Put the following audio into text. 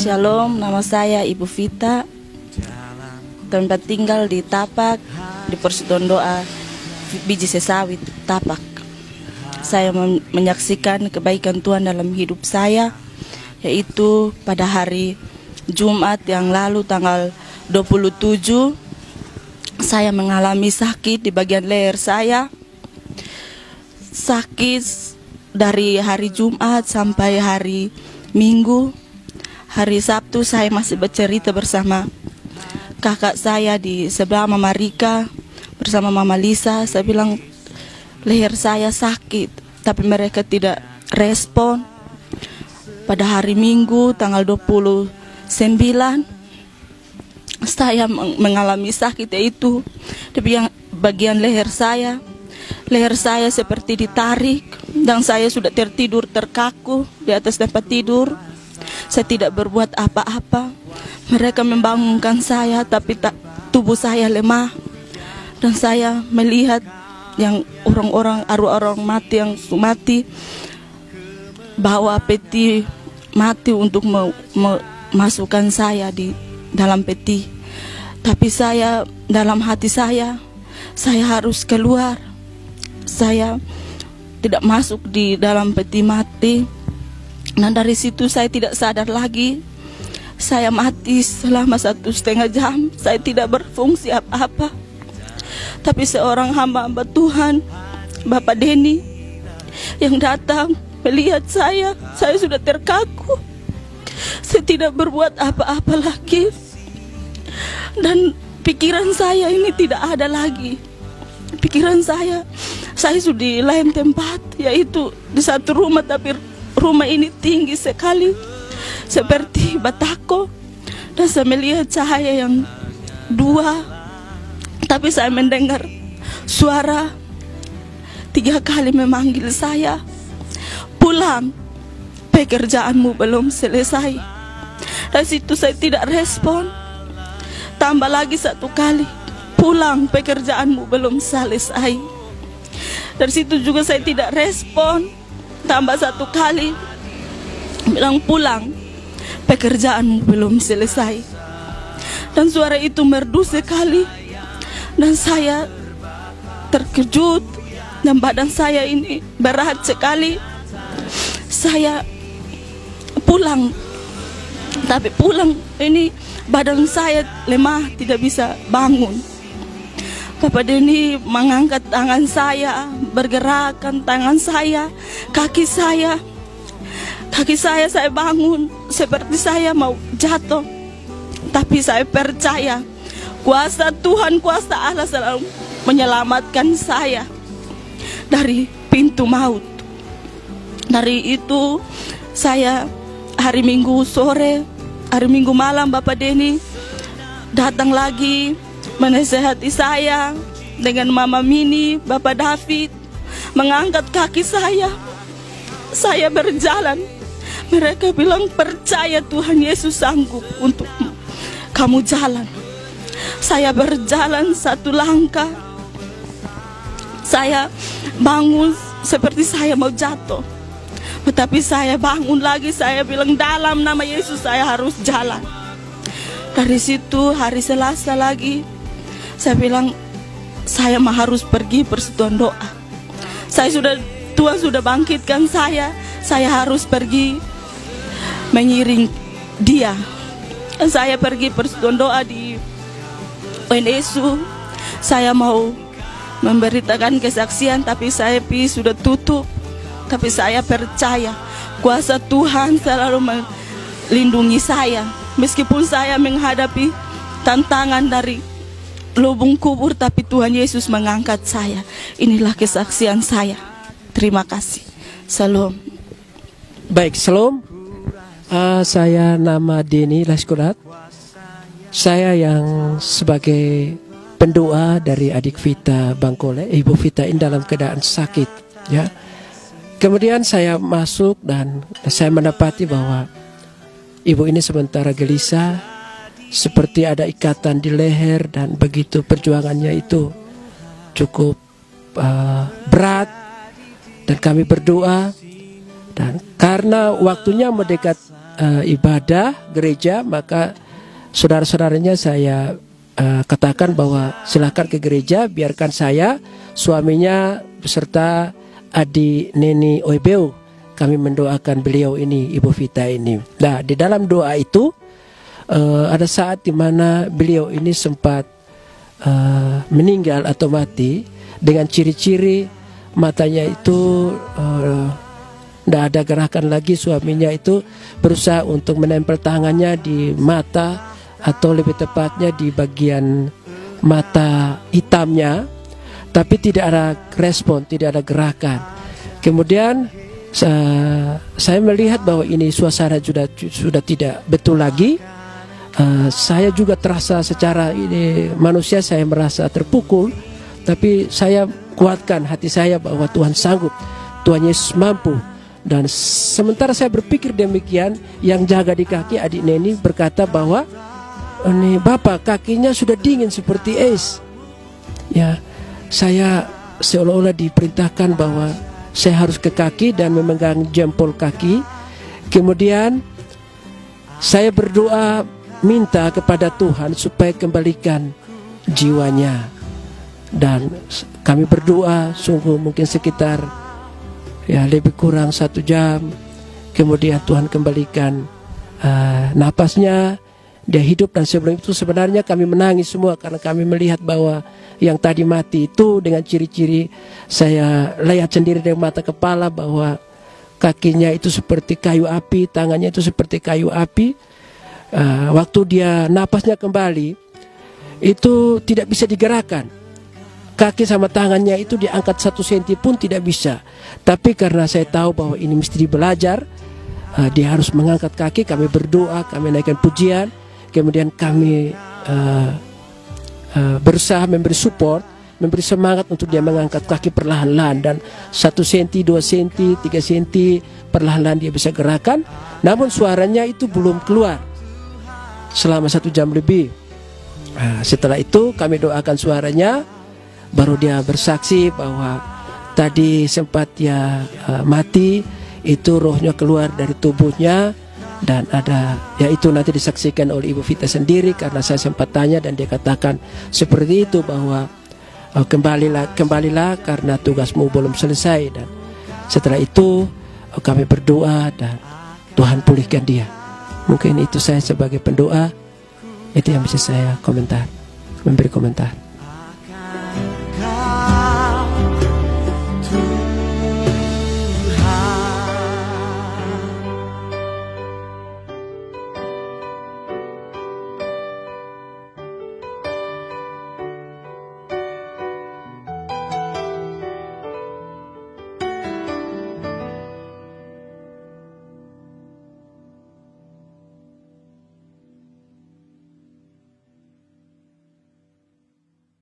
Shalom, nama saya Ibu Vita. Tempat tinggal di Tapak, di Persekutuan Doa Biji Sesawit, Tapak. Saya menyaksikan kebaikan Tuhan dalam hidup saya, yaitu pada hari Jumat yang lalu tanggal 27, saya mengalami sakit di bagian leher saya. Sakit dari hari Jumat sampai hari Minggu. Hari Sabtu saya masih bercerita bersama kakak saya di sebelah, Mama Rika, bersama Mama Lisa. Saya bilang leher saya sakit, tapi mereka tidak respon. Pada hari Minggu tanggal 29 saya mengalami sakit, yaitu di bagian leher saya. Leher saya seperti ditarik dan saya sudah tertidur terkaku di atas tempat tidur. Saya tidak berbuat apa-apa. Mereka membangunkan saya, tapi tubuh saya lemah. Dan saya melihat yang orang-orang, arwah-arwah mati yang mati, bawa peti mati untuk memasukkan saya di dalam peti. Tapi saya, dalam hati saya harus keluar. Saya tidak masuk di dalam peti mati. Nah, dari situ saya tidak sadar lagi. Saya mati selama 1,5 jam. Saya tidak berfungsi apa-apa. Tapi seorang hamba Tuhan, Bapak Denny, yang datang melihat saya sudah terkaku. Saya tidak berbuat apa-apa lagi. Dan pikiran saya ini tidak ada lagi. Pikiran saya sudah di lain tempat, yaitu di satu rumah, tapi rumah ini tinggi sekali seperti batako. Dan saya melihat cahaya yang dua, tapi saya mendengar suara 3 kali memanggil saya, pulang, pekerjaanmu belum selesai. Dari situ saya tidak respon. Tambah lagi 1 kali, pulang, pekerjaanmu belum selesai. Dari situ juga saya tidak respon. Tambah 1 kali, bilang pulang, pekerjaanmu belum selesai. Dan suara itu merdu sekali. Dan saya terkejut. Dan badan saya ini berat sekali. Saya pulang. Tapi pulang ini badan saya lemah, tidak bisa bangun. Bapak Denny mengangkat tangan saya, bergerakkan tangan saya, kaki saya. Kaki saya bangun seperti saya mau jatuh. Tapi saya percaya kuasa Tuhan, kuasa Allah selalu menyelamatkan saya dari pintu maut. Dari itu saya hari Minggu sore, hari Minggu malam Bapak Denny datang lagi menasehati saya dengan Mama Mini, Bapak David, mengangkat kaki saya. Saya berjalan. Mereka bilang percaya Tuhan Yesus sanggup untuk kamu jalan. Saya berjalan 1 langkah. Saya bangun seperti saya mau jatuh. Tetapi saya bangun lagi, saya bilang dalam nama Yesus saya harus jalan. Dari situ hari Selasa lagi, saya bilang saya harus pergi persekutuan doa. Tuhan sudah bangkitkan saya harus pergi mengiring dia. Saya pergi persekutuan doa di UNSU. Saya mau memberitakan kesaksian, tapi saya sudah tutup. Tapi saya percaya kuasa Tuhan selalu melindungi saya. Meskipun saya menghadapi tantangan dari lubung kubur, tapi Tuhan Yesus mengangkat saya. Inilah kesaksian saya. Terima kasih. Salam. Baik, salam. Saya nama Denny Laskurat. Saya yang sebagai pendoa dari adik Vita Bangkole, Ibu Vita ini dalam keadaan sakit, ya. Kemudian saya masuk dan saya mendapati bahwa ibu ini sementara gelisah, seperti ada ikatan di leher, dan begitu perjuangannya itu cukup berat. Dan kami berdoa, dan karena waktunya mendekat ibadah gereja, maka saudara-saudaranya saya katakan bahwa silakan ke gereja, biarkan saya, suaminya beserta adik Neni Oibeu, kami mendoakan beliau ini, Ibu Vita ini. Nah, di dalam doa itu ada saat di mana beliau ini sempat meninggal atau mati dengan ciri-ciri matanya itu tidak ada gerakan lagi. Suaminya itu berusaha untuk menempel tangannya di mata, atau lebih tepatnya di bagian mata hitamnya, tapi tidak ada respon, tidak ada gerakan. Kemudian saya melihat bahwa ini suasana sudah tidak betul lagi. Saya juga terasa secara ini manusia, saya merasa terpukul, tapi saya kuatkan hati saya bahwa Tuhan sanggup, Tuhan Yesus mampu. Dan sementara saya berpikir demikian, yang jaga di kaki adik Neni berkata bahwa ini Bapak, kakinya sudah dingin seperti es. Ya, saya seolah-olah diperintahkan bahwa saya harus ke kaki dan memegang jempol kaki. Kemudian saya berdoa minta kepada Tuhan supaya kembalikan jiwanya. Dan kami berdoa sungguh mungkin sekitar lebih kurang 1 jam. Kemudian Tuhan kembalikan napasnya, dia hidup. Dan sebelum itu sebenarnya kami menangis semua, karena kami melihat bahwa yang tadi mati itu dengan ciri-ciri, saya lihat sendiri dengan mata kepala bahwa kakinya itu seperti kayu api, tangannya itu seperti kayu api. Waktu dia napasnya kembali, itu tidak bisa digerakkan. Kaki sama tangannya itu diangkat 1 senti pun tidak bisa. Tapi karena saya tahu bahwa ini mesti belajar, dia harus mengangkat kaki. Kami berdoa, kami naikkan pujian. Kemudian kami berusaha memberi support, memberi semangat untuk dia mengangkat kaki perlahan-lahan. Dan 1 senti, 2 senti, 3 senti perlahan-lahan dia bisa gerakan. Namun suaranya itu belum keluar selama 1 jam lebih. Setelah itu kami doakan suaranya, baru dia bersaksi bahwa tadi sempat dia mati, itu rohnya keluar dari tubuhnya. Dan ada, yaitu nanti disaksikan oleh Ibu Vita sendiri, karena saya sempat tanya dan dia katakan seperti itu, bahwa kembalilah karena tugasmu belum selesai. Dan setelah itu kami berdoa dan Tuhan pulihkan dia. Mungkin itu saya sebagai pendoa, itu yang bisa saya memberi komentar.